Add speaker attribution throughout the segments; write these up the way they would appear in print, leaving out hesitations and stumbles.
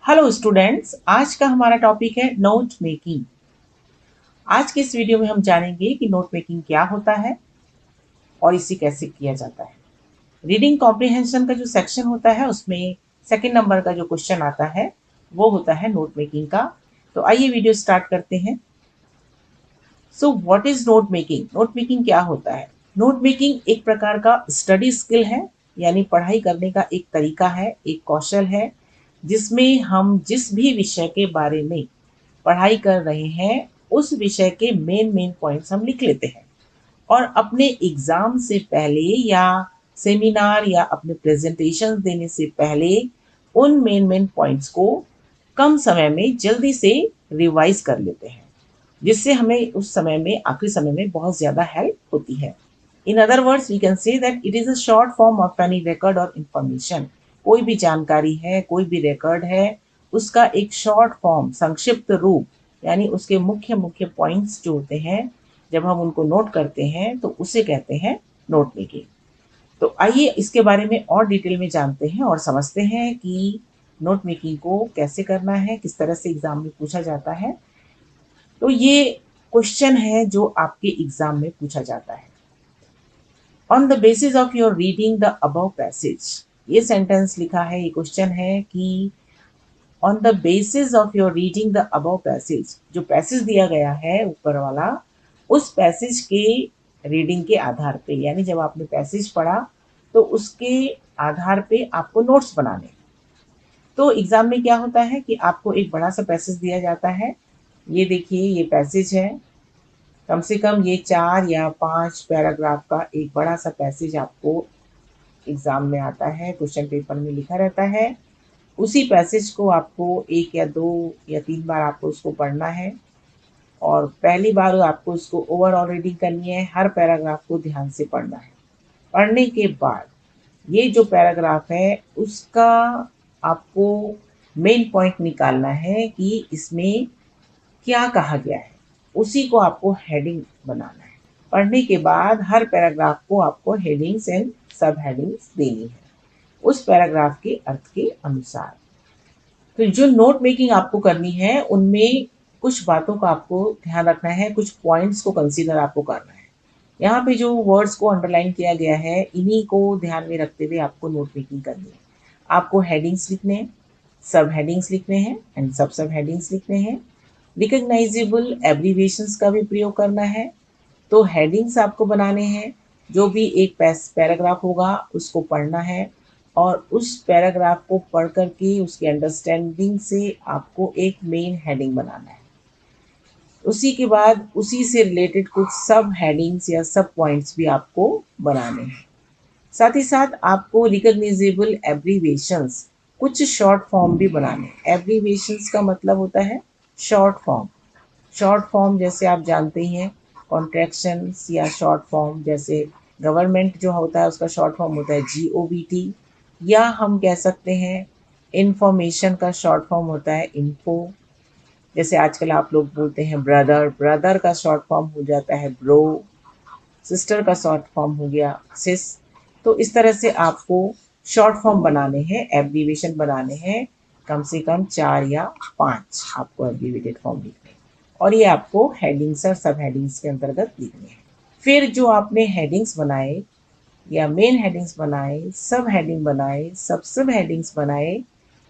Speaker 1: Hello students, आज का हमारा टॉपिक है नोट मेकिंग। आज के इस वीडियो में हम जानेंगे कि नोट मेकिंग क्या होता है और इसे कैसे किया जाता है। रीडिंग कॉम्प्रिहेंशन का जो सेक्शन होता है उसमें सेकंड नंबर का जो क्वेश्चन आता है वो होता है नोट मेकिंग का। तो आइए वीडियो स्टार्ट करते हैं। So what is note making? Note making क्या होता है? नोट मेकिंग एक प्रकार का स्टडी स्किल है, यानी पढ़ाई करने का एक तरीका है, एक कौशल है, जिसमें हम जिस भी विषय के बारे में पढ़ाई कर रहे हैं उस विषय के मेन मेन पॉइंट्स हम लिख लेते हैं और अपने एग्जाम से पहले या सेमिनार या अपने प्रेजेंटेशन देने से पहले उन मेन मेन पॉइंट्स को कम समय में जल्दी से रिवाइज कर लेते हैं, जिससे हमें उस समय में आखिरी समय में बहुत ज़्यादा हेल्प होती है। In other words we can say that it is a short form of any record or information. कोई भी जानकारी है, कोई भी रिकॉर्ड है, उसका एक शॉर्ट फॉर्म, संक्षिप्त रूप, यानी उसके मुख्य मुख्य पॉइंट्स जो होते हैं, जब हम उनको नोट करते हैं तो उसे कहते हैं नोट मेकिंग। तो आइए इसके बारे में और डिटेल में जानते हैं और समझते हैं कि नोट मेकिंग को कैसे करना है, किस तरह से एग्जाम में पूछा जाता है। तो ये क्वेश्चन है जो आपके एग्जाम में पूछा जाता है। On the basis of your reading the above passage, ये सेंटेंस लिखा है, ये क्वेश्चन है कि on the basis of your reading the above passage, जो पैसेज दिया गया है ऊपर वाला, उस पैसेज के रीडिंग के आधार पे, यानी जब आपने पैसेज पढ़ा तो उसके आधार पे आपको नोट्स बनाने। तो एग्जाम में क्या होता है कि आपको एक बड़ा सा पैसेज दिया जाता है। ये देखिए, ये पैसेज है, कम से कम ये 4 या 5 पैराग्राफ का एक बड़ा सा पैसेज आपको एग्जाम में आता है, क्वेश्चन पेपर में लिखा रहता है। उसी पैसेज को आपको 1 या 2 या 3 बार आपको उसको पढ़ना है और पहली बार आपको उसको ओवरऑल रीडिंग करनी है, हर पैराग्राफ को ध्यान से पढ़ना है। पढ़ने के बाद ये जो पैराग्राफ है उसका आपको मेन पॉइंट निकालना है कि इसमें क्या कहा गया है, उसी को आपको हेडिंग बनाना है। पढ़ने के बाद हर पैराग्राफ को आपको हेडिंग्स एंड सब हेडिंग्स देनी है उस पैराग्राफ के अर्थ के अनुसार। तो जो नोट मेकिंग आपको करनी है उनमें कुछ बातों का आपको ध्यान रखना है, कुछ पॉइंट्स को कंसीडर आपको करना है। यहाँ पे जो वर्ड्स को अंडरलाइन किया गया है इन्हीं को ध्यान में रखते हुए आपको नोट मेकिंग करनी है। आपको हेडिंग्स लिखने हैं, सब हेडिंग्स लिखने हैं एंड सब हेडिंग्स लिखने हैं। रिकग्नाइजेबल एब्रीविएशंस का भी प्रयोग करना है। तो हेडिंग्स आपको बनाने हैं, जो भी एक पैराग्राफ होगा उसको पढ़ना है और उस पैराग्राफ को पढ़ कर के उसकी अंडरस्टैंडिंग से आपको एक मेन हेडिंग बनाना है। उसी के बाद उसी से रिलेटेड कुछ सब हेडिंग्स या सब पॉइंट्स भी आपको बनाने हैं। साथ ही साथ आपको रिकग्नाइजेबल एब्रीविएशंस, कुछ शॉर्ट फॉर्म भी बनाने हैं। एब्रीविएशंस का मतलब होता है शॉर्ट फॉर्म। शॉर्ट फॉर्म जैसे आप जानते ही हैं, कॉन्ट्रैक्शंस या शॉर्ट फॉर्म, जैसे गवर्नमेंट जो होता है उसका शॉर्ट फॉर्म होता है GOVT, या हम कह सकते हैं इंफॉर्मेशन का शॉर्ट फॉर्म होता है इन्फो। जैसे आजकल आप लोग बोलते हैं ब्रदर, ब्रदर का शॉर्ट फॉर्म हो जाता है ब्रो। सिस्टर का शॉर्ट फॉर्म हो गया सिस। तो इस तरह से आपको शॉर्ट फॉर्म बनाने हैं, एब्रीविएशन बनाने हैं, कम से कम 4 या 5 आपको एब्रीवेटेड फॉर्म लिखने हैं और ये आपको हेडिंग्स और सब हेडिंग्स के अंतर्गत लिखने हैं। फिर जो आपने हेडिंग्स बनाए या मेन हेडिंग्स बनाए, सब हेडिंग बनाए, सब हेडिंग्स बनाए,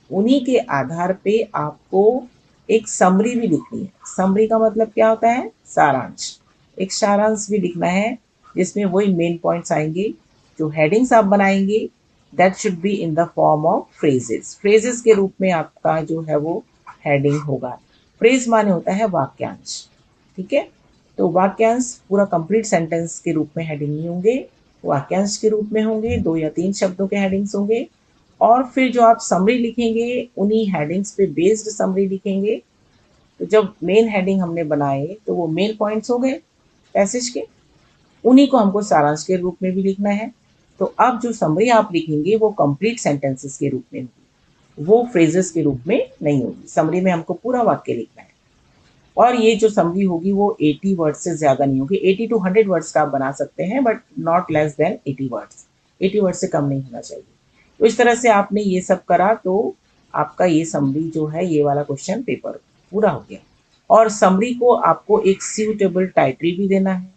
Speaker 1: उन्हीं के आधार पे आपको एक समरी भी लिखनी है। समरी का मतलब क्या होता है? सारांश। एक सारांश भी लिखना है जिसमें वही मेन पॉइंट्स आएंगे। जो हेडिंग्स आप बनाएंगे that should be in the form of phrases. Phrases के रूप में आपका जो है वो हेडिंग होगा। फ्रेज माने होता है वाक्यांश, ठीक है? तो वाक्यांश पूरा कंप्लीट सेंटेंस के रूप में हेडिंग नहीं होंगे, वाक्यांश के रूप में होंगे, 2 या 3 शब्दों के हेडिंग्स होंगे। और फिर जो आप समरी लिखेंगे उन्हीं हेडिंग्स पे बेस्ड समरी लिखेंगे। तो जब मेन हेडिंग हमने बनाए तो वो मेन पॉइंट्स हो गए पैसेज के, उन्हीं को हमको सारांश के रूप में भी लिखना है। तो अब जो समरी आप लिखेंगे वो कंप्लीट सेंटेंसेस के रूप में होगी, वो फ्रेजेस के रूप में नहीं होगी। समरी में हमको पूरा वाक्य लिखना है और ये जो समरी होगी वो 80 वर्ड्स से ज़्यादा नहीं होगी। 80 to 100 वर्ड्स का आप बना सकते हैं but not less than 80 words. 80 words से कम नहीं होना चाहिए। तो इस तरह से आपने ये सब करा तो आपका ये समरी जो है, ये वाला क्वेश्चन पेपर पूरा हो गया। और समरी को आपको एक सूटेबल टाइटल भी देना है।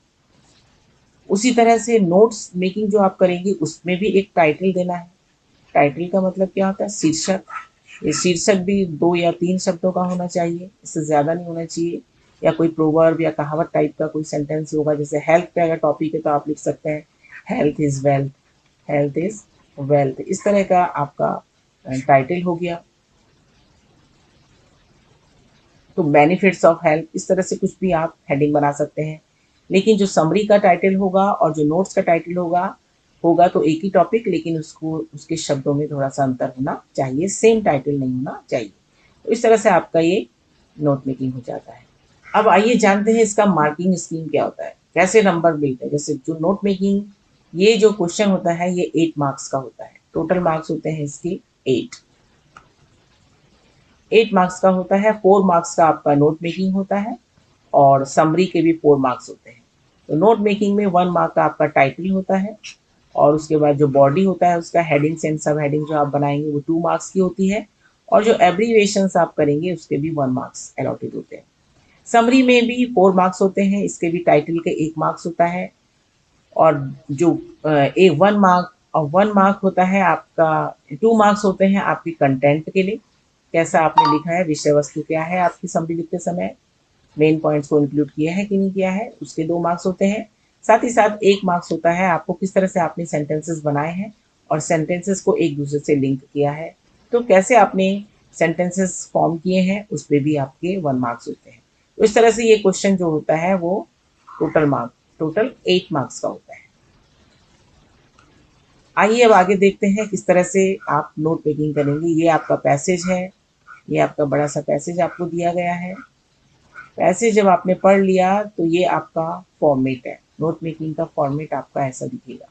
Speaker 1: उसी तरह से नोट्स मेकिंग जो आप करेंगे उसमें भी एक टाइटल देना है। टाइटल का मतलब क्या होता है? शीर्षक। ये शीर्षक भी 2 या 3 शब्दों का होना चाहिए, इससे ज़्यादा नहीं होना चाहिए। या कोई प्रोवर्ब या कहावत टाइप का कोई सेंटेंस होगा, जैसे हेल्थ पे अगर टॉपिक है तो आप लिख सकते हैं health is wealth, health is wealth. इस तरह का आपका टाइटल हो गया। तो बेनिफिट्स ऑफ हेल्थ, इस तरह से कुछ भी आप हेडिंग बना सकते हैं। लेकिन जो समरी का टाइटल होगा और जो नोट्स का टाइटल होगा होगा तो एक ही टॉपिक, लेकिन उसको उसके शब्दों में थोड़ा सा अंतर होना चाहिए, सेम टाइटल नहीं होना चाहिए। तो इस तरह से आपका ये नोट मेकिंग हो जाता है। अब आइए जानते हैं इसका मार्किंग स्कीम क्या होता है, कैसे नंबर मिलते हैं। जैसे जो नोट मेकिंग, ये जो क्वेश्चन होता है ये 8 मार्क्स का होता है। टोटल मार्क्स होते हैं इसके 8। 8 मार्क्स का होता है। 4 मार्क्स का आपका नोट मेकिंग होता है और समरी के भी 4 मार्क्स होते हैं। तो नोट मेकिंग में 1 मार्क का आपका टाइटल होता है और उसके बाद जो बॉडी होता है उसका हेडिंग्स एंड सब हेडिंग जो आप बनाएंगे वो 2 मार्क्स की होती है। और जो एब्रीविएशंस आप करेंगे उसके भी 1 मार्क्स अलॉटेड होते हैं। समरी में भी 4 मार्क्स होते हैं, इसके भी टाइटल के 1 मार्क्स होता है। और जो ए 1 मार्क और 1 मार्क होता है आपका, 2 मार्क्स होते हैं आपके कंटेंट के लिए, कैसा आपने लिखा है, विषय वस्तु क्या है आपकी समरी लिखते समय, मेन पॉइंट्स को इंक्लूड किया है कि नहीं किया है, उसके 2 मार्क्स होते हैं। साथ ही साथ 1 मार्क्स होता है आपको किस तरह से आपने सेंटेंसेस बनाए हैं और सेंटेंसेस को एक दूसरे से लिंक किया है। तो कैसे आपने सेंटेंसेस फॉर्म किए हैं उस पर भी आपके 1 मार्क्स होते हैं। तो इस तरह से ये क्वेश्चन जो होता है वो टोटल 8 मार्क्स का होता है। आइए अब आगे देखते हैं किस तरह से आप नोट मेकिंग करेंगे। ये आपका पैसेज है, ये आपका बड़ा सा पैसेज आपको दिया गया है। पैसेज जब आपने पढ़ लिया तो ये आपका फॉर्मेट है, नोट मेकिंग का फॉर्मेट आपका ऐसा दिखेगा।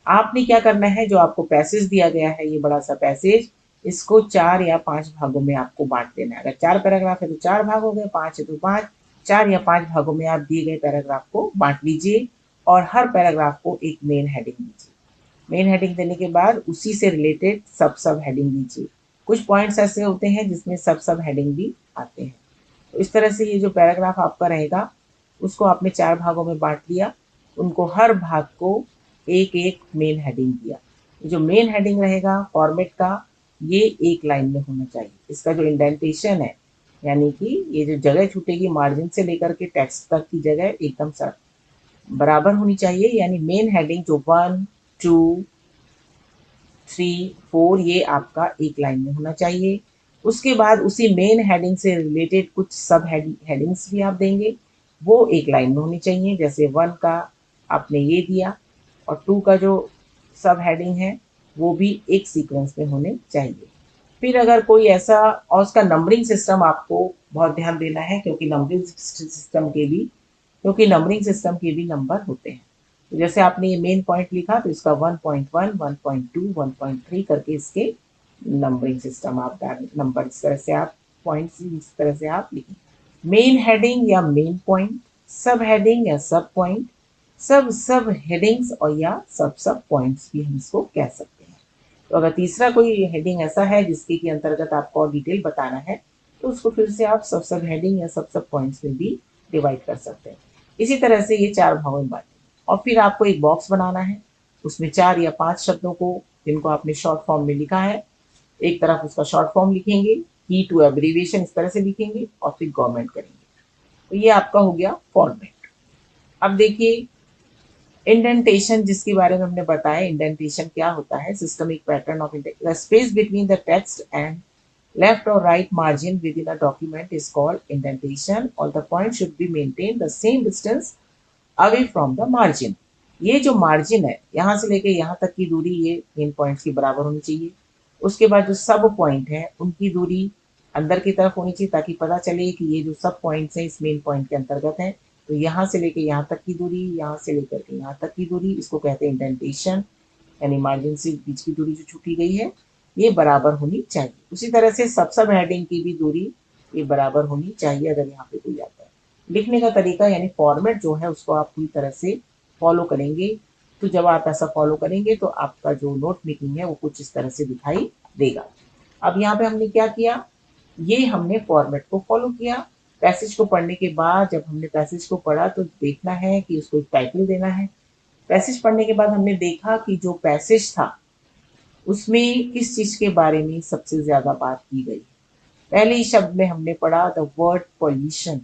Speaker 1: आपने क्या करना है, जो आपको पैसेज दिया गया है ये बड़ा सा पैसेज, इसको 4 या 5 भागों में आपको बांट देना है। अगर 4 पैराग्राफ है तो 4 भाग हो गए, 5 है तो 5, 4 या 5 भागों में आप दिए गए पैराग्राफ को बांट लीजिए और हर पैराग्राफ को एक मेन हेडिंग दीजिए। मेन हेडिंग देने के बाद उसी से रिलेटेड सब हेडिंग दीजिए। कुछ पॉइंट्स ऐसे होते हैं जिसमें सब हेडिंग भी आते हैं। तो इस तरह से ये जो पैराग्राफ आपका रहेगा उसको आपने 4 भागों में बांट लिया, उनको हर भाग को एक एक मेन हेडिंग दिया। जो मेन हेडिंग रहेगा फॉर्मेट का, ये एक लाइन में होना चाहिए। इसका जो इंडेंटेशन है, यानी कि ये जो जगह छूटेगी मार्जिन से लेकर के टेक्स्ट तक की जगह एकदम बराबर होनी चाहिए। यानी मेन हेडिंग जो 1, 2, 3, 4 ये आपका एक लाइन में होना चाहिए। उसके बाद उसी मेन हेडिंग से रिलेटेड कुछ सब हेडिंग्स भी आप देंगे, वो एक लाइन में होनी चाहिए। जैसे 1 का आपने ये दिया और 2 का जो सब हेडिंग है वो भी एक सीक्वेंस में होने चाहिए। फिर अगर कोई ऐसा, और उसका नंबरिंग सिस्टम आपको बहुत ध्यान देना है, क्योंकि नंबरिंग सिस्टम के भी नंबर होते हैं। तो जैसे आपने ये मेन पॉइंट लिखा तो इसका 1.1, 1.2, 1.3 करके इसके नंबरिंग सिस्टम आप नंबर इस तरह से आप पॉइंट्स इस तरह से आप लिखें। मेन हेडिंग या मेन पॉइंट, सब हेडिंग या सब पॉइंट, सब हेडिंग्स और या सब पॉइंट्स भी हम इसको कह सकते हैं। तो अगर तीसरा कोई हेडिंग ऐसा है जिसके के अंतर्गत आपको और डिटेल बताना है तो उसको फिर से आप सब हेडिंग या सब पॉइंट्स में भी डिवाइड कर सकते हैं। इसी तरह से ये 4 भागों में बांटें और फिर आपको एक बॉक्स बनाना है, उसमें 4 या 5 शब्दों को जिनको आपने शॉर्ट फॉर्म में लिखा है, एक तरफ उसका शॉर्ट फॉर्म लिखेंगे, की टू एब्रीविएशन इस तरह से लिखेंगे और फिर गवर्नमेंट करेंगे। तो ये आपका हो गया फॉर्मेट। अब देखिए इंडेंटेशन, जिसके बारे में हमने बताया, इंडेंटेशन क्या होता है, systemic pattern of space between the text and left or right margin within a document is called indentation or the point should be maintained the same distance away from the margin। ये जो margin है यहाँ से लेके यहाँ तक की दूरी ये मेन पॉइंट्स के बराबर होनी चाहिए। उसके बाद जो सब पॉइंट है उनकी दूरी अंदर की तरफ होनी चाहिए ताकि पता चले कि ये जो सब पॉइंट्स हैं इस मेन पॉइंट के अंतर्गत हैं। तो यहाँ से लेके यहाँ तक की दूरी, यहाँ से लेकर के यहाँ तक की दूरी, इसको कहते हैं इंडेंटेशन, यानी मार्जिन से बीच की दूरी जो छूटी गई है ये बराबर होनी चाहिए। उसी तरह से सब हेडिंग की भी दूरी ये बराबर होनी चाहिए अगर यहाँ पे कोई आता है। लिखने का तरीका यानी फॉर्मेट जो है उसको आप पूरी तरह से फॉलो करेंगे। तो जब आप ऐसा फॉलो करेंगे तो आपका जो नोट मेकिंग है वो कुछ इस तरह से दिखाई देगा। अब यहाँ पे हमने क्या किया, ये हमने फॉर्मेट को फॉलो किया। पैसेज को पढ़ने के बाद जब हमने पैसेज को पढ़ा तो देखना है कि उसको एक टाइटल देना है। पैसेज पढ़ने के बाद हमने देखा कि जो पैसेज था उसमें किस चीज के बारे में सबसे ज्यादा बात की गई। पहले ही शब्द में हमने पढ़ा the word pollution.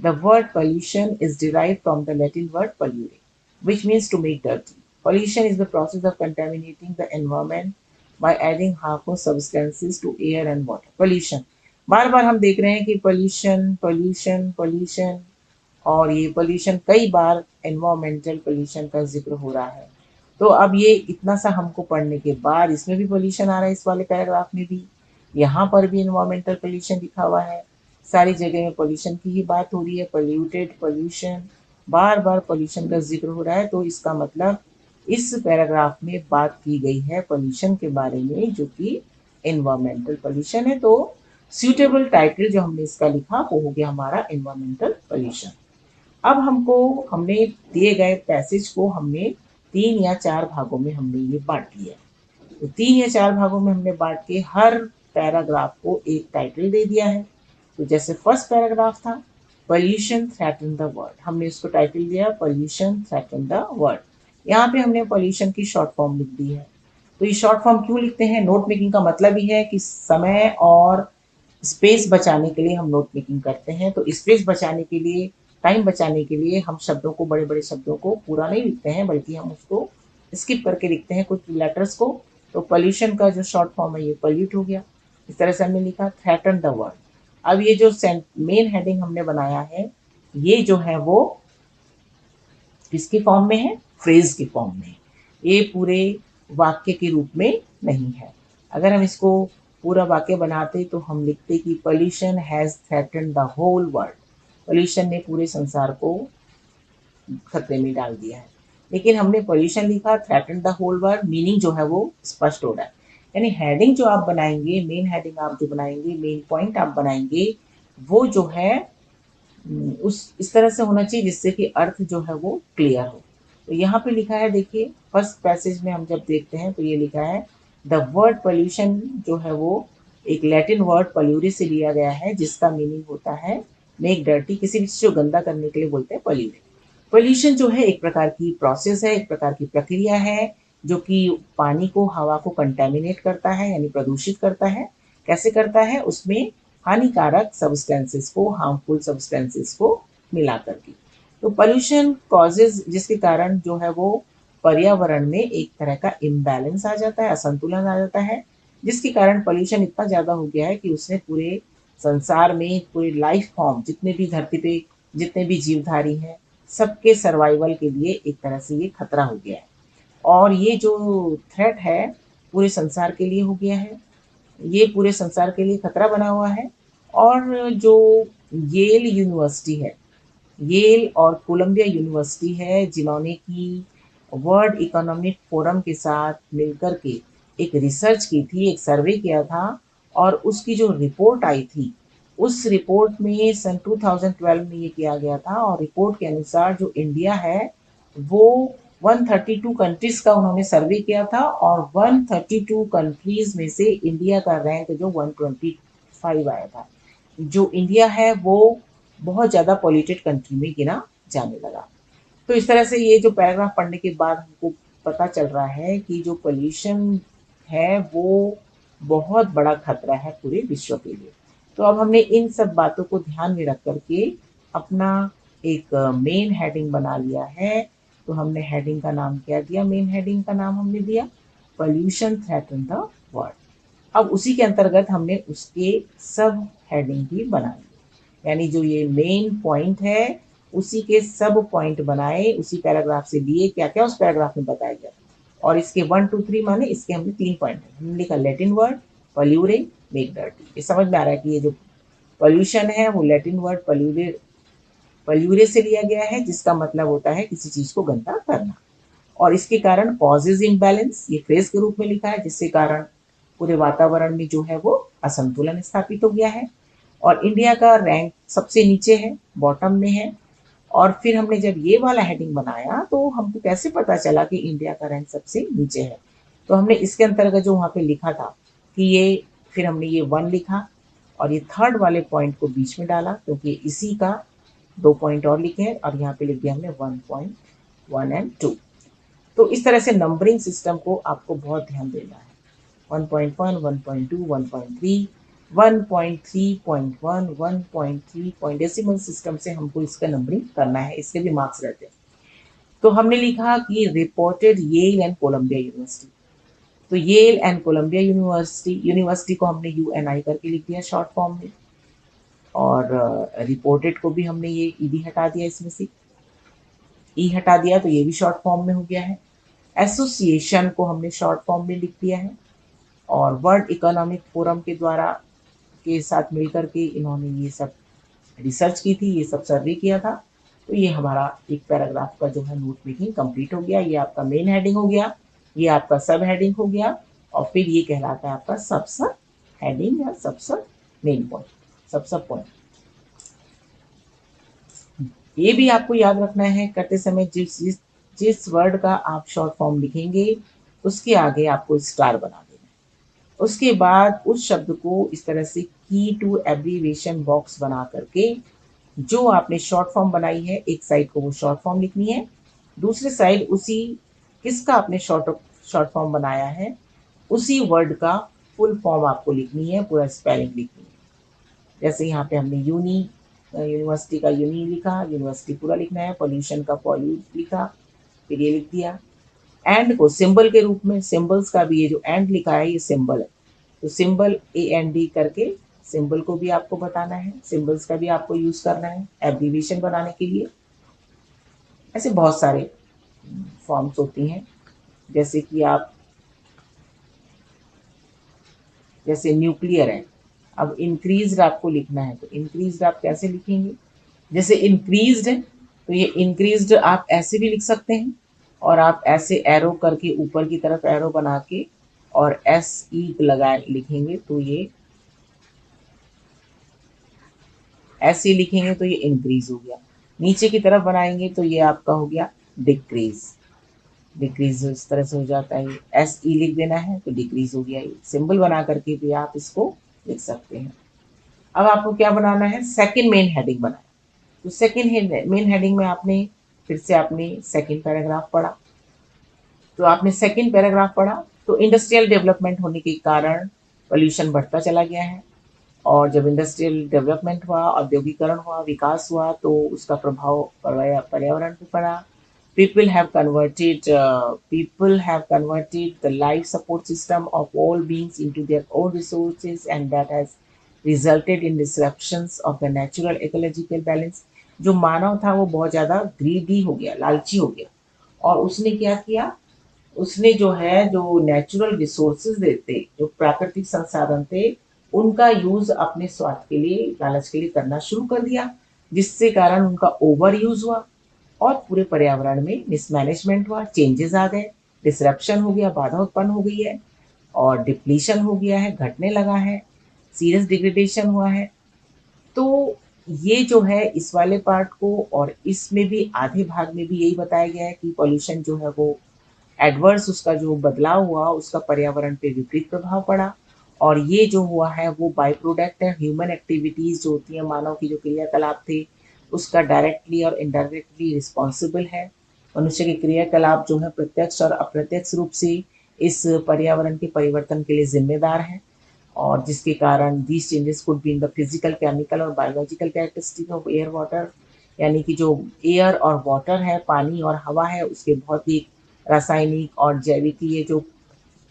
Speaker 1: The word pollution is derived from the Latin word polluere, which means to make dirty. Pollution is the process of contaminating the environment by adding harmful substances to air and water. Pollution. बार बार हम देख रहे हैं कि pollution, pollution, pollution, और ये pollution कई बार environmental pollution का जिक्र हो रहा है। तो अब ये इतना सा हमको पढ़ने के बाद इसमें भी pollution आ रहा है, इस वाले पैराग्राफ में भी, यहाँ पर भी environmental pollution लिखा हुआ है, सारी जगह में पोल्यूशन की ही बात हो रही है, पोल्यूटेड, पोल्यूशन, बार बार पोल्यूशन का जिक्र हो रहा है। तो इसका मतलब इस पैराग्राफ में बात की गई है पोल्यूशन के बारे में, जो कि एनवायरमेंटल पोल्यूशन है। तो सूटेबल टाइटल जो हमने इसका लिखा वो हो गया हमारा एनवायरमेंटल पोल्यूशन। अब हमने दिए गए पैसेज को हमने 3 या 4 भागों में हमने ये बांट दिया। तो 3 या 4 भागों में हमने बांट के हर पैराग्राफ को एक टाइटल दे दिया है। तो जैसे फर्स्ट पैराग्राफ था पोल्यूशन थ्रेटन द वर्ल्ड, हमने इसको टाइटल दिया पोल्यूशन थ्रेटन द वर्ल्ड। यहाँ पे हमने पोल्यूशन की शॉर्ट फॉर्म लिख दी है। तो ये शॉर्ट फॉर्म क्यों लिखते हैं? नोट मेकिंग का मतलब ही है कि समय और स्पेस बचाने के लिए हम नोट मेकिंग करते हैं। तो स्पेस बचाने के लिए, टाइम बचाने के लिए हम शब्दों को, बड़े बड़े शब्दों को पूरा नहीं लिखते हैं, बल्कि हम उसको स्किप करके लिखते हैं कुछ लेटर्स को। तो पोल्यूशन का जो शॉर्ट फॉर्म है ये पोल्यूट हो गया। इस तरह से हमने लिखा थ्रेटन द वर्ल्ड। अब ये जो मेन हेडिंग हमने बनाया है ये जो है वो किसके फॉर्म में है? फ्रेज के फॉर्म में। ये पूरे वाक्य के रूप में नहीं है। अगर हम इसको पूरा वाक्य बनाते तो हम लिखते कि pollution has threatened the whole world. Pollution ने पूरे संसार को खतरे में डाल दिया है। लेकिन हमने पोल्यूशन लिखा, threatened the whole world, meaning जो है वो स्पष्ट हो रहा है। यानी हेडिंग जो आप बनाएंगे, मेन हेडिंग आप जो बनाएंगे, मेन पॉइंट आप बनाएंगे, वो जो है उस इस तरह से होना चाहिए जिससे कि अर्थ जो है वो क्लियर हो। तो यहाँ पे लिखा है, देखिए फर्स्ट पैसेज में हम जब देखते हैं तो ये लिखा है द वर्ड पोल्यूशन जो है वो एक लैटिन वर्ड पल्यूरे से लिया गया है, जिसका मीनिंग होता है मेक डर्टी, किसी भी चीज को गंदा करने के लिए बोलते हैं पल्यूरे। पोल्यूशन जो है एक प्रकार की प्रोसेस है, एक प्रकार की प्रक्रिया है जो कि पानी को, हवा को कंटेमिनेट करता है, यानी प्रदूषित करता है। कैसे करता है? उसमें हानिकारक सब्सटेंसेस को, हार्मफुल सब्सटेंसेस को मिला करके। तो पोल्यूशन कॉजेज, जिसके कारण जो है वो पर्यावरण में एक तरह का इम्बैलेंस आ जाता है, असंतुलन आ जाता है, जिसके कारण पोल्यूशन इतना ज़्यादा हो गया है कि उसने पूरे संसार में, पूरे लाइफ फॉर्म, जितने भी धरती पे जितने भी जीवधारी हैं, सबके सर्वाइवल के लिए एक तरह से ये खतरा हो गया है। और ये जो थ्रेट है पूरे संसार के लिए हो गया है, ये पूरे संसार के लिए खतरा बना हुआ है। और जो येल यूनिवर्सिटी है, येल और कोलंबिया यूनिवर्सिटी है, जिन्होंने की वर्ल्ड इकोनॉमिक फोरम के साथ मिलकर के एक रिसर्च की थी, एक सर्वे किया था, और उसकी जो रिपोर्ट आई थी, उस रिपोर्ट में सन 2012 में ये किया गया था। और रिपोर्ट के अनुसार जो इंडिया है वो 132 कंट्रीज का उन्होंने सर्वे किया था, और 132 कंट्रीज में से इंडिया का रैंक जो 125 आया था। जो इंडिया है वो बहुत ज़्यादा पॉल्यूटेड कंट्री में गिना जाने लगा। तो इस तरह से ये जो पैराग्राफ पढ़ने के बाद हमको पता चल रहा है कि जो पोल्यूशन है वो बहुत बड़ा खतरा है पूरे विश्व के लिए। तो अब हमने इन सब बातों को ध्यान में रख करके अपना एक मेन हेडिंग बना लिया है। तो हमने हेडिंग का नाम क्या दिया? मेन हेडिंग का नाम हमने दिया पोल्यूशन थ्रेटन द वर्ल्ड। अब उसी के अंतर्गत हमने उसके सब हेडिंग भी बना ली, यानी जो ये मेन पॉइंट है उसी के सब पॉइंट बनाए, उसी पैराग्राफ से लिए, क्या क्या उस पैराग्राफ में बताया गया। और इसके 1 2 3 माने इसके हमने 3 पॉइंट हमने लिखा, लैटिन वर्ड पल्यूरे, मेक डर्टी। ये समझ में आ रहा है कि ये जो पोल्यूशन है वो लैटिन वर्ड पल्यूरे, पल्यूरे से लिया गया है, जिसका मतलब होता है किसी चीज को गंदा करना। और इसके कारण कॉजेज इम्बैलेंस, ये फ्रेज के रूप में लिखा है, जिसके कारण पूरे वातावरण में जो है वो असंतुलन स्थापित हो गया है। और इंडिया का रैंक सबसे नीचे है, बॉटम में है। और फिर हमने जब ये वाला हेडिंग बनाया तो हमको कैसे पता चला कि इंडिया का रैंक सबसे नीचे है? तो हमने इसके अंतर्गत जो वहाँ पे लिखा था कि ये फिर हमने ये 1 लिखा और ये थर्ड वाले पॉइंट को बीच में डाला क्योंकि इसी का 2 पॉइंट और लिखे हैं और यहाँ पे लिख दिया हमने 1.1 एंड 2। तो इस तरह से नंबरिंग सिस्टम को आपको बहुत ध्यान देना है। 1.1, 1.2, 1.3, 1.3.1, 1.3 पॉइंट डेसिमल सिस्टम से हमको इसका नंबरिंग करना है, इसके भी मार्क्स रहते हैं। तो हमने लिखा कि reported Yale and Columbia university. तो येल एंड कोलंबिया यूनिवर्सिटी को हमने UNI करके लिख दिया शॉर्ट फॉर्म में, और रिपोर्टेड को भी हमने ये ED हटा दिया, इसमें से E हटा दिया, तो ये भी शॉर्ट फॉर्म में हो गया है। एसोसिएशन को हमने शॉर्ट फॉर्म में लिख दिया है, और वर्ल्ड इकोनॉमिक फोरम के द्वारा के साथ मिलकर के इन्होंने ये सब रिसर्च की थी, ये सब सर्वे किया था। तो ये हमारा एक पैराग्राफ का जो है नोट मेकिंग कंप्लीट हो गया। ये आपका मेन हेडिंग हो गया, ये आपका सब हेडिंग हो गया, और फिर ये कहलाता है आपका सब हेडिंग या सब मेन पॉइंट, सब पॉइंट। ये भी आपको याद रखना है करते समय, जिस वर्ड का आप शॉर्ट फॉर्म लिखेंगे उसके आगे आपको स्टार बना देना है। उसके बाद उस शब्द को इस तरह से की टू एब्रीविएशन बॉक्स बना करके जो आपने शॉर्ट फॉर्म बनाई है, एक साइड को वो शॉर्ट फॉर्म लिखनी है, दूसरी साइड उसी किसका आपने शॉर्ट फॉर्म बनाया है उसी वर्ड का फुल फॉर्म आपको लिखनी है, पूरा स्पेलिंग लिखनी है। जैसे यहाँ पे हमने यूनिवर्सिटी का यूनी लिखा, यूनिवर्सिटी पूरा लिखना है, पॉल्यूशन का पॉल्यूट लिखा, फिर ये लिख दिया। एंड को सिंबल के रूप में, सिंबल्स का भी ये जो एंड लिखा है ये सिंबल है, तो सिंबल AND करके सिंबल को भी आपको बताना है, सिंबल्स का भी आपको यूज करना है एब्रीविएशन बनाने के लिए। ऐसे बहुत सारे फॉर्म्स होती हैं, जैसे कि आप, जैसे न्यूक्लियर है, अब इंक्रीज्ड आपको लिखना है, तो इंक्रीज्ड आप कैसे लिखेंगे, जैसे इंक्रीज्ड है तो ये इंक्रीज्ड आप ऐसे भी लिख सकते हैं, और आप ऐसे एरो करके ऊपर की तरफ एरो बना के और SE लगा लिखेंगे तो ये ऐसे लिखेंगे तो ये इंक्रीज हो गया। नीचे की तरफ बनाएंगे तो ये आपका हो गया डिक्रीज, डिक्रीज इस तरह से हो जाता है। SE लिख देना है तो डिक्रीज हो गया। ये सिंबल बना करके भी आप इसको लिख सकते हैं। अब आपको क्या बनाना है, सेकंड मेन हेडिंग बनाए। तो सेकंड मेन हेडिंग में आपने फिर से आपने सेकंड पैराग्राफ पढ़ा, तो आपने सेकंड पैराग्राफ पढ़ा तो इंडस्ट्रियल डेवलपमेंट होने के कारण पोल्यूशन बढ़ता चला गया है, और जब इंडस्ट्रियल डेवलपमेंट हुआ, औद्योगिकरण हुआ, विकास हुआ, तो उसका प्रभाव पर्यावरण पर पड़ा। People have converted the life support system of all beings into their own resources, and that has resulted in disruptions of the natural ecological balance। जो मानव था वो बहुत ज़्यादा ग्रीडी हो गया, लालची हो गया, और उसने क्या किया, उसने जो है जो नेचुरल रिसोर्सेज थे, जो प्राकृतिक संसाधन थे, उनका यूज अपने स्वार्थ के लिए, लालच के लिए करना शुरू कर दिया, जिससे कारण उनका ओवर यूज हुआ और पूरे पर्यावरण में मिसमैनेजमेंट हुआ, चेंजेस आ गए, डिसरप्शन हो गया, बाधा उत्पन्न हो गई है, और डिप्लीशन हो गया है, घटने लगा है, सीरियस डिग्रेडेशन हुआ है। तो ये जो है इस वाले पार्ट को, और इसमें भी आधे भाग में भी यही बताया गया है कि पॉल्यूशन जो है वो एडवर्स, उसका जो बदलाव हुआ उसका पर्यावरण पे विपरीत प्रभाव पड़ा, और ये जो हुआ है वो बाय प्रोडक्ट है ह्यूमन एक्टिविटीज जो होती है, मानव की जो क्रियाकलाप थे उसका डायरेक्टली और इनडायरेक्टली रिस्पॉन्सिबल है। मनुष्य के क्रियाकलाप जो है प्रत्यक्ष और अप्रत्यक्ष रूप से इस पर्यावरण के परिवर्तन के लिए जिम्मेदार है, और जिसके कारण these changes could be in the physical, chemical और biological characteristic of air water, यानी कि जो एयर और वाटर है, पानी और हवा है, उसके भौतिक, रासायनिक और जैविक ये जो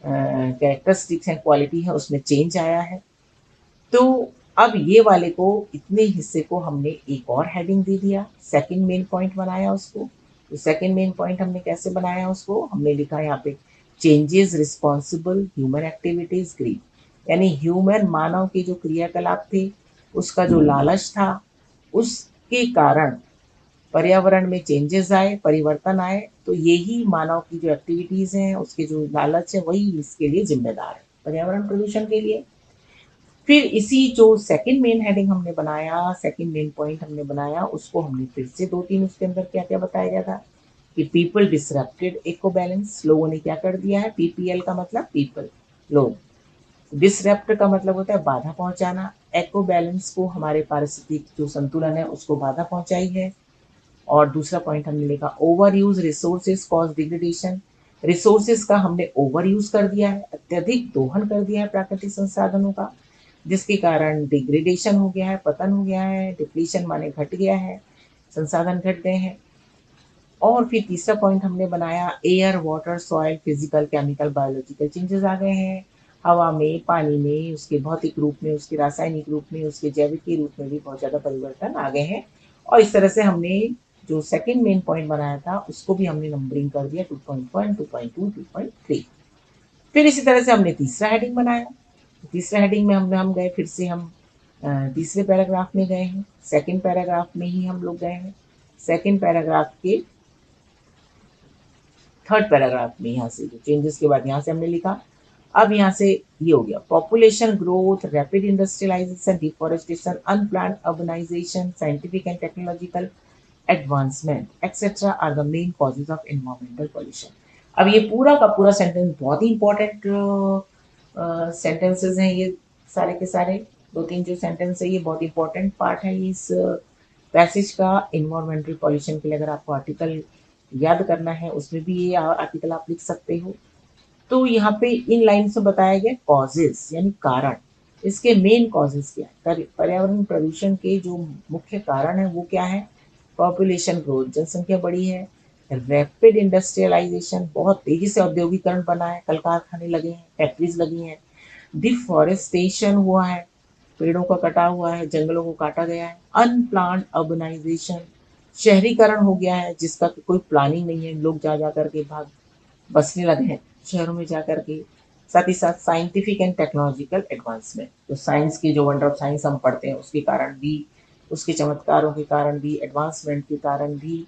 Speaker 1: कैरेक्टरिस्टिक्स हैं, क्वालिटी है, उसमें चेंज आया है। तो अब ये वाले को, इतने हिस्से को हमने एक और हेडिंग दे दिया, सेकंड मेन पॉइंट बनाया उसको। तो सेकंड मेन पॉइंट हमने कैसे बनाया उसको, हमने लिखा यहाँ पे changes responsible human activities greed, यानी ह्यूमन, मानव के जो क्रियाकलाप थे, उसका जो लालच था, उसके कारण पर्यावरण में चेंजेस आए, परिवर्तन आए, तो यही मानव की जो एक्टिविटीज हैं, उसके जो लालच है, वही इसके लिए जिम्मेदार है, पर्यावरण प्रदूषण के लिए। फिर इसी जो सेकंड मेन हेडिंग हमने बनाया, सेकंड मेन पॉइंट हमने बनाया, उसको हमने फिर से 2-3 उसके अंदर क्या क्या बताया गया था कि पीपल डिसरप्टेड इको बैलेंस, लोगों ने क्या कर दिया है, PPL का मतलब पीपल, लोग, डिसरप्ट का मतलब होता है बाधा पहुंचाना, एको बैलेंस को, हमारे पारिस्थितिक जो संतुलन है उसको बाधा पहुंचाई है। और दूसरा पॉइंट हमने लिखा over use resources cause degradation, resources का हमने ओवर यूज कर दिया है, अत्यधिक दोहन कर दिया है प्राकृतिक संसाधनों का, जिसके कारण डिग्रेडेशन हो गया है, पतन हो गया है, डिप्लीशन माने घट गया है, संसाधन घट गए हैं। और फिर तीसरा पॉइंट हमने बनाया air water soil physical chemical biological changes आ गए हैं, हवा में, पानी में, उसके भौतिक रूप में, उसके रासायनिक रूप में, उसके जैविक रूप में भी बहुत ज़्यादा परिवर्तन आ गए हैं। और इस तरह से हमने जो सेकंड मेन पॉइंट बनाया था उसको भी हमने नंबरिंग कर दिया 2.1, 2.2, 2.3। फिर इसी तरह से हमने तीसरा हेडिंग बनाया। तीसरा हेडिंग में हम गए, फिर से हम तीसरे पैराग्राफ में गए हैं, सेकंड पैराग्राफ में ही हम लोग गए हैं। सेकंड पैराग्राफ के थर्ड पैराग्राफ में यहाँ से जो चेंजेस के बाद यहाँ से हमने लिखा, अब यहाँ से ये हो गया population growth, rapid industrialisation, deforestation, unplanned urbanisation, scientific and technological advancement etcetera are the main causes of environmental pollution. अब ये पूरा का पूरा सेंटेंस बहुत ही इंपॉर्टेंट सेंटेंसेस हैं ये सारे के सारे। दो तीन जो सेंटेंस है ये बहुत इंपॉर्टेंट पार्ट है इस पैसेज का। इन्वायरमेंटल पॉल्यूशन के लिए अगर आपको आर्टिकल याद करना है उसमें भी ये आर्टिकल आप लिख सकते हो। तो यहाँ पे इन लाइन से बताया गया कॉजेज यानी कारण, इसके मेन कॉजेज क्या है, पर्यावरण प्रदूषण के जो मुख्य कारण है वो क्या है। पॉपुलेशन ग्रोथ, जनसंख्या बढ़ी है। रैपिड इंडस्ट्रियलाइजेशन, बहुत तेजी से औद्योगिकरण बना है, कल कारखाने लगे हैं, फैक्ट्रीज लगी हैं। डिफॉरेस्टेशन हुआ है, पेड़ों का कटा हुआ है, जंगलों को काटा गया है। अनप्लान्ड अर्बनाइजेशन, शहरीकरण हो गया है जिसका कोई प्लानिंग नहीं है, लोग जा जा करके भाग बसने लगे हैं शहरों में जा करके। साथ ही साथ साइंटिफिक एंड टेक्नोलॉजिकल एडवांसमेंट, जो साइंस की जो वंडर ऑफ साइंस हम पढ़ते हैं उसके कारण भी, उसके चमत्कारों के कारण भी, एडवांसमेंट के कारण भी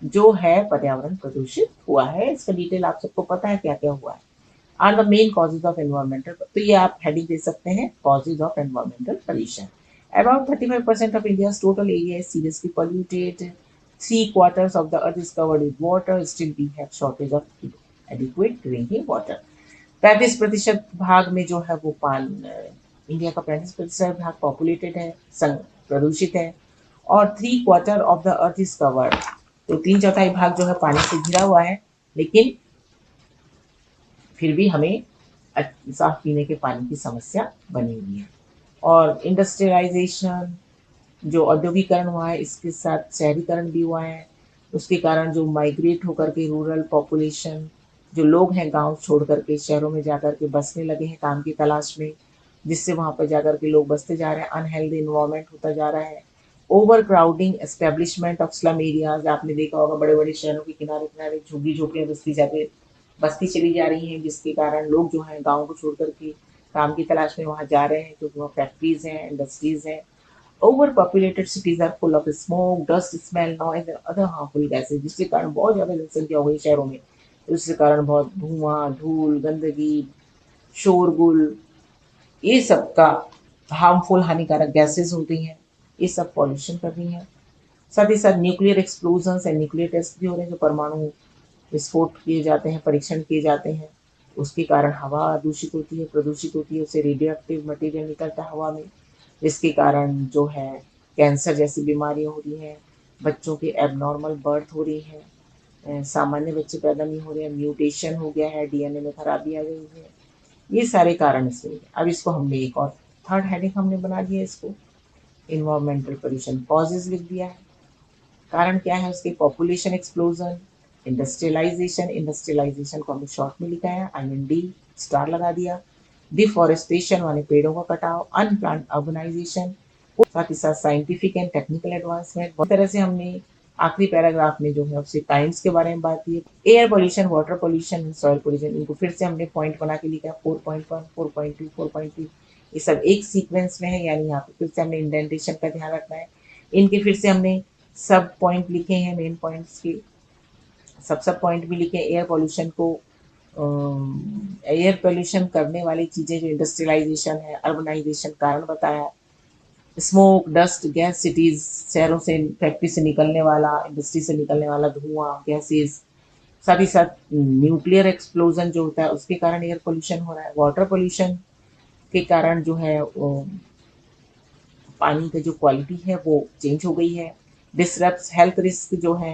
Speaker 1: जो है पर्यावरण प्रदूषित हुआ है। इसका डिटेल आप सबको पता है क्या क्या हुआ है। Are the main causes of environmental, तो ये आप हेडिंग दे सकते हैं causes of environmental pollution. About 35% of India's total area is seriously polluted. Three quarters of the earth is covered with water. Still, we have shortage of adequate drinking water. 35% भाग में जो है वो इंडिया का 35% भाग पॉपुलेटेड है, प्रदूषित है। और 3 quarter of the earth is covered, तो 3/4 भाग जो है पानी से घिरा हुआ है, लेकिन फिर भी हमें साफ पीने के पानी की समस्या बनी हुई है। और इंडस्ट्रियलाइजेशन, जो औद्योगिकरण हुआ है इसके साथ शहरीकरण भी हुआ है, उसके कारण जो माइग्रेट होकर के रूरल पॉपुलेशन, जो लोग हैं गांव छोड़ करके शहरों में जाकर के बसने लगे हैं काम की तलाश में, जिससे वहां पर जाकर के लोग बसते जा रहे हैं, अनहेल्दी इन्वायरमेंट होता जा रहा है। Over crowding, establishment of slum areas, आपने देखा होगा बड़े बड़े शहरों के किनारे किनारे झुग्गी झोपड़ियाँ बसती चली जा रही हैं, जिसके कारण लोग जो हैं गाँव को छोड़ करके काम की तलाश में वहाँ जा रहे हैं, क्योंकि वहाँ फैक्ट्रीज हैं, इंडस्ट्रीज हैं। Overpopulated cities are full of smoke, dust, smell, noise and other harmful gases, जिसके कारण बहुत ज़्यादा जनसंख्या हो गई शहरों में, उसके कारण बहुत धुआं, धूल, गंदगी, शोरगुल, ये सब का हार्मफुल हानिकारक गैसेस होती हैं, ये सब पॉल्यूशन कर रही हैं। साथ ही साथ nuclear explosion and nuclear test भी हो रहे हैं, जो परमाणु विस्फोट किए जाते हैं, परीक्षण किए जाते हैं, उसके कारण हवा दूषित होती है, प्रदूषित होती है, उससे रेडियो एक्टिव मटीरियल निकलता है हवा में, जिसके कारण जो है कैंसर जैसी बीमारियां हो रही हैं, बच्चों के एबनॉर्मल बर्थ हो रही है, सामान्य बच्चे पैदा नहीं हो रहे हैं, म्यूटेशन हो गया है, डीएनए में खराबी आ गई है। ये सारे कारण इसमें। अब इसको हमने एक और थर्ड हेडिंग हमने बना दिया, इसको इन्वायरमेंटल पोल्यूशन कॉजेज लिख दिया है। कारण क्या है उसके, पॉपुलेशन एक्सप्लोजन, इंडस्ट्रियलाइजेशन, इंडस्ट्रियलाइजेशन को हमने शॉर्ट में लिखा है, IND स्टार लगा दिया। डिफॉरेस्टेशन माने पेड़ों का कटाव, अनप्लान्ड अर्बनाइजेशन, साथ ही साथ साइंटिफिक एंड टेक्निकल एडवांसमेंट। बहुत तरह से हमने आखिरी पैराग्राफ में जो है उससे टाइम्स के बारे में बात की। Air pollution, water pollution, soil pollution, इनको फिर से हमने पॉइंट बना के लिखा 4.1, 4.2, 4.3, ये सब एक सीक्वेंस में है, यानी यहाँ पे फिर से हमने इंडेंटेशन का ध्यान रखना है। इनके फिर से हमने सब पॉइंट लिखे हैं, मेन पॉइंट्स के सब पॉइंट भी लिखे। एयर पोल्यूशन को, एयर पोल्यूशन करने वाली चीज़ें जो इंडस्ट्रियलाइजेशन है, अर्बनाइजेशन कारण बताया, स्मोक, डस्ट, गैस, सिटीज, शहरों से, फैक्ट्री से निकलने वाला, इंडस्ट्री से निकलने वाला धुआं, गैसेस, साथ ही साथ न्यूक्लियर एक्सप्लोजन जो होता है उसके कारण एयर पोल्यूशन हो रहा है। वाटर पोल्यूशन, के कारण जो है वो पानी का जो क्वालिटी है वो चेंज हो गई है। डिसरप्ट हेल्थ रिस्क जो है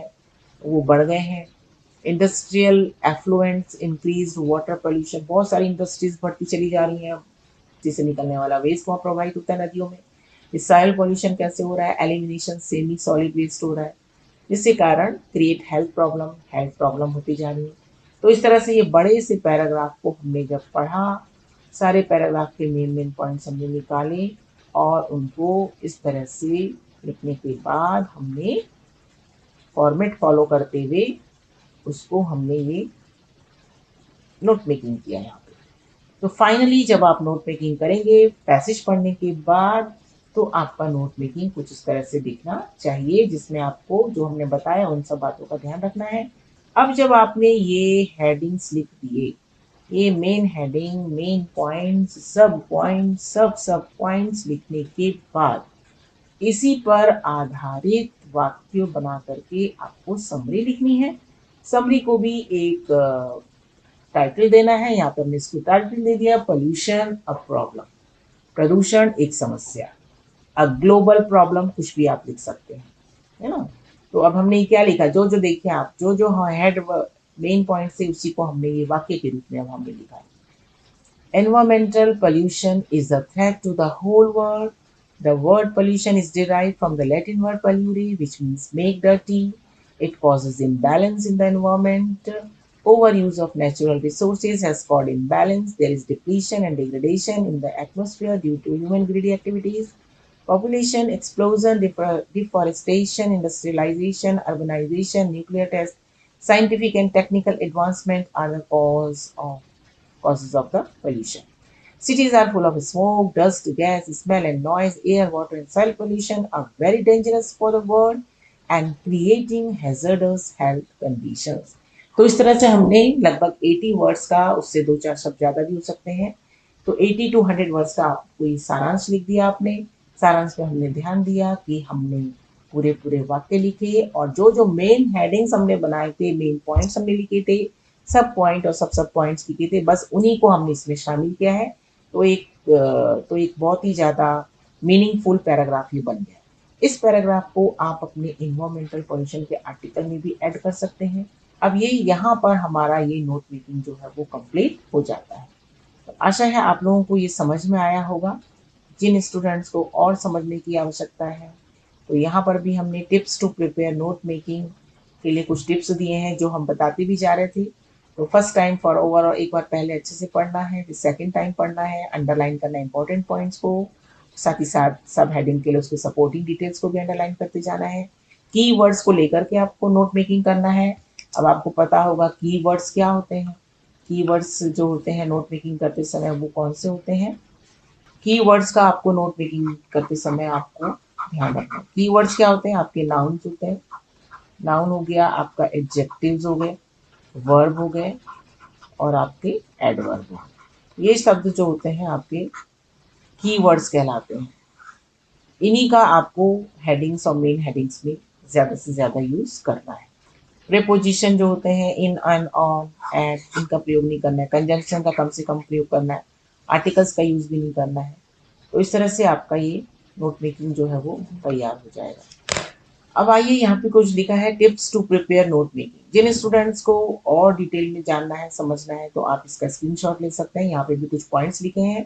Speaker 1: वो बढ़ गए हैं। Industrial effluents, increase water pollution, बहुत सारी इंडस्ट्रीज बढ़ती चली जा रही हैं, जिससे निकलने वाला वेस्ट वहाँ प्रवाहित होता है नदियों में। सॉइल पोल्यूशन कैसे हो रहा है, एलिमिनेशन सेमी सॉलिड वेस्ट हो रहा है, जिसके कारण क्रिएट हेल्थ प्रॉब्लम होती जा रही है। तो इस तरह से ये बड़े से पैराग्राफ को हमने जब पढ़ा, सारे पैराग्राफ के मेन पॉइंट्स हमने निकाले और उनको इस तरह से लिखने के बाद हमने फॉर्मेट फॉलो करते हुए उसको हमने ये नोट मेकिंग किया यहाँ पे। तो फाइनली जब आप नोट मेकिंग करेंगे पैसेज पढ़ने के बाद, तो आपका नोट मेकिंग कुछ इस तरह से दिखना चाहिए, जिसमें आपको जो हमने बताया उन सब बातों का ध्यान रखना है। अब जब आपने ये हेडिंग्स लिख दिए, ये मेन हेडिंग, मेन पॉइंट्स, सब पॉइंट्स लिखने के बाद इसी पर आधारित वाक्य बना करके आपको समरी लिखनी है। समरी को भी एक टाइटल देना है। यहाँ पर हमने इसको टाइटल दे दिया, पोल्यूशन अ प्रॉब्लम, प्रदूषण एक समस्या। अ ग्लोबल प्रॉब्लम कुछ भी आप लिख सकते हैं, है ना। तो अब हमने क्या लिखा, जो जो देखिए आप, जो जो हेड मेन पॉइंट से उसी को हमने ये वाक्य के रूप में अब हमने लिखा है। Environmental pollution is a threat to the whole world. The word pollution is derived from the Latin word polluere, which means make dirty. It causes imbalance in the environment. Overuse of natural resources has caused imbalance. There is depletion and degradation in the atmosphere due to human greedy activities. Population explosion, deforestation, industrialization, urbanization, nuclear tests, scientific and technical advancement are the causes of the pollution. Cities are full of smoke, dust, gas, smell and noise. Air, water and soil pollution are very dangerous for the world and creating hazardous health conditions. तो इस तरह से हमने लगभग 80 words का, उससे दो चार शब्द ज़्यादा भी हो सकते हैं, तो 80 to 100 वर्ड्स का आपको ये सारांश लिख दिया आपने। सारांश में हमने ध्यान दिया कि हमने पूरे पूरे वाक्य लिखे और जो जो मेन हेडिंग्स हमने बनाए थे, मेन पॉइंट्स हमने लिखे थे, सब पॉइंट और सब पॉइंट्स लिखे थे, बस उन्हीं को हमने इसमें शामिल किया है। तो एक बहुत ही ज़्यादा मीनिंगफुल पैराग्राफ ये बन गया। इस पैराग्राफ को आप अपने इन्वायरमेंटल पोल्यूशन के आर्टिकल में भी ऐड कर सकते हैं। अब ये यहाँ पर हमारा ये नोट मेकिंग जो है वो कंप्लीट हो जाता है। तो आशा है आप लोगों को ये समझ में आया होगा। जिन स्टूडेंट्स को और समझने की आवश्यकता है, तो यहाँ पर भी हमने tips to prepare note making के लिए कुछ टिप्स दिए हैं जो हम बताते भी जा रहे थे। तो फर्स्ट टाइम फॉर ओवर, और एक बार पहले अच्छे से पढ़ना है, फिर सेकंड टाइम पढ़ना है, अंडरलाइन करना इंपॉर्टेंट पॉइंट्स को, साथ ही साथ सब हेडिंग के लिए उसके सपोर्टिंग डिटेल्स को भी अंडरलाइन करते जाना है। की वर्ड्स को लेकर के आपको नोट मेकिंग करना है। अब आपको पता होगा की वर्ड्स क्या होते हैं। की वर्ड्स जो होते हैं नोट मेकिंग करते समय वो कौन से होते हैं। की वर्ड्स का आपको नोट मेकिंग करते समय आपको ध्यान रखना। की वर्ड्स क्या होते हैं, आपके नाउन्स होते हैं। नाउन हो गया आपका, एडजेक्टिव्स हो गए, वर्ब हो गए और आपके एडवर्ब हो गए। ये शब्द जो होते हैं आपके कीवर्ड्स कहलाते हैं। इन्हीं का आपको हेडिंग्स और मेन हेडिंग्स में ज़्यादा से ज़्यादा यूज़ करना है। प्रीपोजिशन जो होते हैं इन, एन, ऑन, एट, इनका प्रयोग नहीं करना है। कंजंक्शन का कम से कम प्रयोग करना है। आर्टिकल्स का यूज़ भी नहीं करना है। तो इस तरह से आपका ये नोट मेकिंग जो है वो तैयार हो जाएगा। अब आइए यहाँ पे कुछ लिखा है tips to prepare note making. जिन स्टूडेंट्स को और डिटेल में जानना है, समझना है, तो आप इसका स्क्रीनशॉट ले सकते हैं। यहाँ पे भी कुछ पॉइंट्स लिखे हैं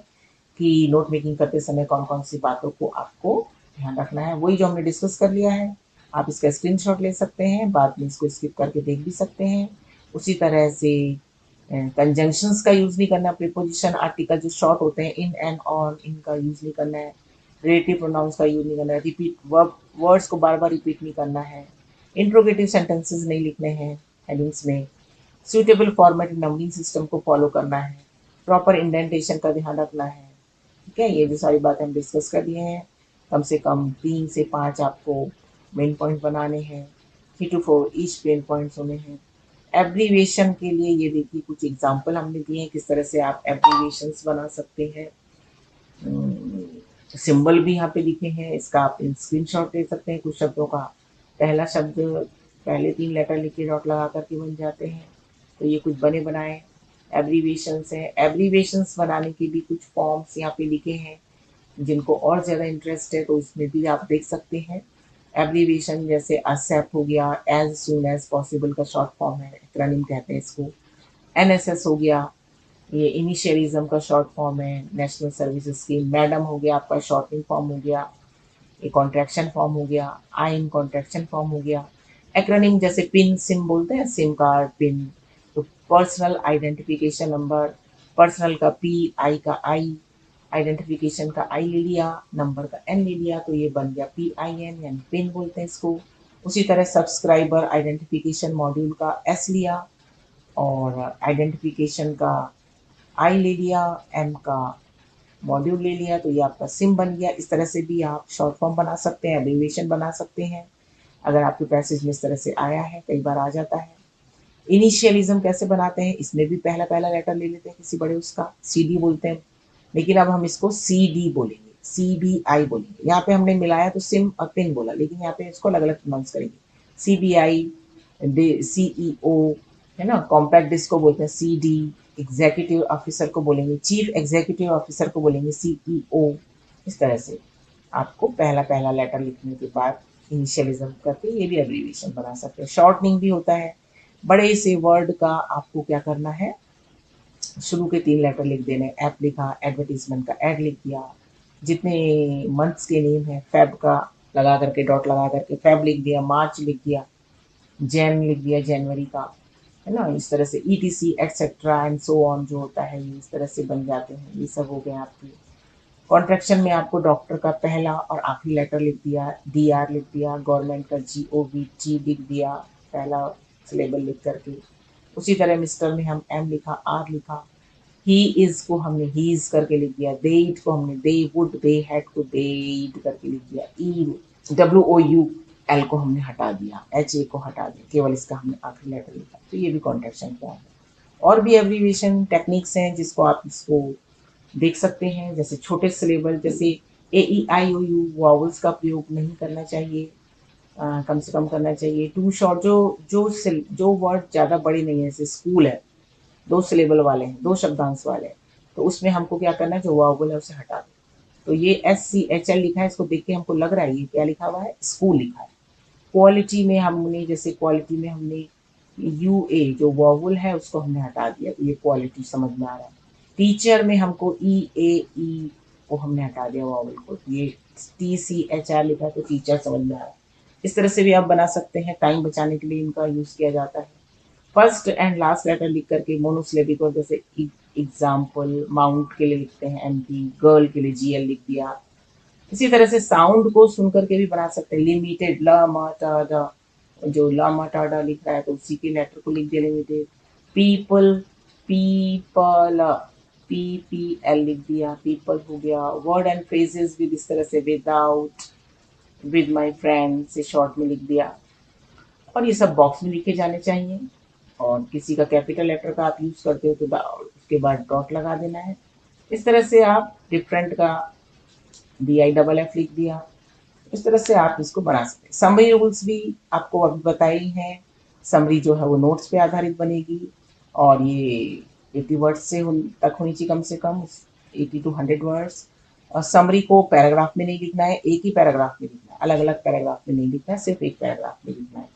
Speaker 1: कि नोट मेकिंग करते समय कौन कौन सी बातों को आपको ध्यान रखना है। वही जो हमने डिस्कस कर लिया है, आप इसका स्क्रीनशॉट ले सकते हैं, बाद में इसको स्किप करके देख भी सकते हैं। उसी तरह से कंजंक्शंस का यूज़ नहीं करना, प्रीपोजिशन आर्टिकल जो शॉर्ट होते हैं इन, एंड, ऑन, इनका यूज़ नहीं करना है। रिलेटिव प्रोनाउंस का यूज़ नहीं करना है। रिपीट वर्ड्स को बार बार रिपीट नहीं करना है। इंट्रोगेटिव सेंटेंसेस नहीं लिखने हैं हेडिंग्स में। सूटेबल फॉर्मेट नंबरिंग सिस्टम को फॉलो करना है। प्रॉपर इंडेंटेशन का ध्यान रखना है। ठीक है, ये जो सारी बातें हम डिस्कस कर दिए हैं। कम से कम 3 से 5 आपको मेन पॉइंट बनाने हैं। 3 to 4 ईच मेन पॉइंट्स होने हैं। एब्रीविएशन के लिए ये देखिए कुछ एग्जाम्पल हमने दिए हैं किस तरह से आप एब्रीविएशंस बना सकते हैं। सिंबल भी यहाँ पे लिखे हैं, इसका आप स्क्रीनशॉट ले सकते हैं। कुछ शब्दों का पहला शब्द पहले 3 लेटर लिख के डॉट लगा करके बन जाते हैं, तो ये कुछ बने बनाए। एब्रीविएशंस है। एब्रीविएशंस बनाने के भी कुछ फॉर्म्स यहाँ पे लिखे हैं, जिनको और ज़्यादा इंटरेस्ट है तो उसमें भी आप देख सकते हैं। एब्रीविएशन जैसे ASAP हो गया, एज सून एज पॉसिबल का शॉर्ट फॉर्म है, एक्रोनिम कहते हैं इसको। NSS हो गया, ये इनिशियलिज्म का शॉर्ट फॉर्म है, नेशनल सर्विस स्कीम। मैडम हो गया आपका शॉर्टिंग फॉर्म हो गया, ये कॉन्ट्रैक्शन फॉर्म हो गया। आई इन कॉन्ट्रैक्शन फॉर्म हो गया। एक्रोनिम जैसे पिन सिम बोलते हैं, सिम कार्ड पिन। तो पर्सनल आइडेंटिफिकेशन नंबर, पर्सनल का P, आई का आई, आइडेंटिफिकेशन का आई ले लिया, नंबर का N ले लिया, तो ये बन गया PIN यानी पिन बोलते हैं इसको। उसी तरह सब्सक्राइबर आइडेंटिफिकेशन मॉड्यूल का S लिया, और आइडेंटिफिकेशन का आई ले लिया, M का मॉड्यूल ले लिया, तो ये आपका सिम बन गया। इस तरह से भी आप शॉर्ट फॉर्म बना सकते हैं, एब्रीविएशन बना सकते हैं। अगर आपके पैसेज में इस तरह से आया है, कई बार आ जाता है। इनिशियलिज्म कैसे बनाते हैं, इसमें भी पहला पहला लेटर ले लेते हैं किसी बड़े उसका, CD बोलते हैं, लेकिन अब हम इसको CD बोलेंगे, CBI बोलेंगे। यहाँ पे हमने मिलाया तो सिम और पिन बोला, लेकिन यहाँ पे इसको अलग अलग प्रोनाउंस करेंगे। CBI, CEO है ना, कॉम्पैक्ट डिस्क को बोलते हैं CD, एग्जीक्यूटिव ऑफिसर को बोलेंगे, चीफ एग्जीक्यूटिव ऑफिसर को बोलेंगे CEO। इस तरह से आपको पहला पहला लेटर लिखने के बाद इनिशियलिज्म करके ये भी एब्रीविएशन बना सकते हैं। शॉर्टनिंग भी होता है, बड़े से वर्ड का आपको क्या करना है, शुरू के 3 लेटर लिख देने। ऐप लिखा, एडवर्टीजमेंट का ऐड लिख दिया, जितने मंथ्स के नेम है फेब का लगा करके, डॉट लगा करके फेब लिख दिया, मार्च लिख दिया, जैन लिख दिया, जनवरी का, है ना। इस तरह से ETC etcetera and so on जो होता है, ये इस तरह से बन जाते हैं। ये सब हो गए आपके। कॉन्ट्रैक्शन में आपको डॉक्टर का पहला और आखिरी लेटर लिख दिया, DR लिख दिया, गवर्नमेंट का GOVT लिख दिया, पहला सिलेबल लिख करके। उसी तरह मिस्टर में हम M लिखा, R लिखा। ही इज को हमने हीज करके लिख दिया, दे इट को हमने दे वुड, दे हैड को दे इट करके लिख दिया। WOUL को हमने हटा दिया, HA को हटा दिया, केवल इसका हमने आखिरी लेटर लिखा। तो ये भी कॉन्ट्रैक्शन फॉर्म है। और भी एब्रीविएशन टेक्निक्स हैं जिसको आप इसको देख सकते हैं, जैसे छोटे सिलेबल, जैसे AEIOU वॉवल्स का प्रयोग नहीं करना चाहिए, कम से कम करना चाहिए। टू शॉर्ट, जो वर्ड ज़्यादा बड़े नहीं है, जैसे स्कूल है, 2 सिलेबल वाले हैं, 2 शब्दांश वाले हैं, तो उसमें हमको क्या करना है, जो वावल है उसे हटा दो। तो ये SCHL लिखा है, इसको देख के हमको लग रहा है ये क्या लिखा हुआ है, स्कूल लिखा है। क्वालिटी में हमने, जैसे क्वालिटी में हमने UA जो वावल है उसको हमने हटा दिया, तो ये क्वालिटी समझ में आ रहा है। टीचर में हमको EAE को हमने हटा दिया वावल को, ये TCHR लिखा है, तो टीचर समझ में आ रहा है। इस तरह से भी आप बना सकते हैं, टाइम बचाने के लिए इनका यूज़ किया जाता है। फर्स्ट एंड लास्ट लेटर लिख करके मोनोसिलेबिक, और जैसे एग्जाम्पल माउंट के लिए लिखते हैं MP, गर्ल के लिए GL लिख दिया। इसी तरह से साउंड को सुन करके भी बना सकते हैं, लिमिटेड, ल म ट ड, जो ल म ट ड लिख रहा है तो उसी के लेटर को लिख दिया लिमिटेड। पीपल, पीपल, PPL लिख दिया, पीपल हो गया। वर्ड एंड फ्रेजेस भी इस तरह से, विदाउट, विद माई फ्रेंड से शॉर्ट में लिख दिया, और ये सब बॉक्स में लिखे जाने चाहिए। और किसी का कैपिटल लेटर का आप यूज़ करते हो तो उसके बाद डॉट लगा देना है। इस तरह से आप डिफरेंट का DIFF लिख दिया। इस तरह से आप इसको बना सकते हैं। समरी रूल्स भी आपको अभी बताई हैं। समरी जो है वो नोट्स पे आधारित बनेगी, और ये 80 वर्ड्स से तक होनी चाहिए, कम से कम 80 to 100 वर्ड्स। और समरी को पैराग्राफ में नहीं लिखना है, एक ही पैराग्राफ में लिखना है, अलग अलग पैराग्राफ में नहीं लिखना है, सिर्फ एक पैराग्राफ में लिखना है।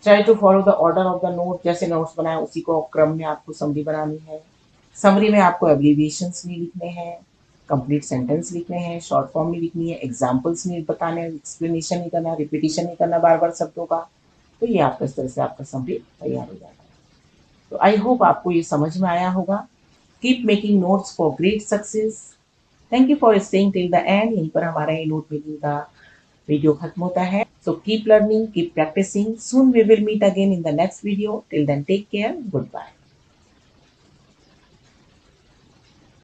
Speaker 1: Try to follow the order of the note, जैसे नोट्स बनाए उसी को क्रम में आपको समरी बनानी है। समरी में आपको एब्रीविएशंस भी लिखने हैं, कंप्लीट सेंटेंस लिखने हैं, शॉर्ट फॉर्म में लिखनी है, एग्जाम्पल्स में बताने, एक्सप्लेनेशन नहीं करना, रिपीटिशन नहीं करना बार बार शब्दों का। तो ये आपका इस तरह से आपका समरी तैयार हो जाता है। तो आई होप आपको ये समझ में आया होगा। Keep making notes for great success. Thank you for staying till the end. यहीं पर हमारा ये नोट मेकिंग का वीडियो खत्म होता है। So keep learning, keep practicing. Soon we will meet again in the next video. Till then, take care. Goodbye.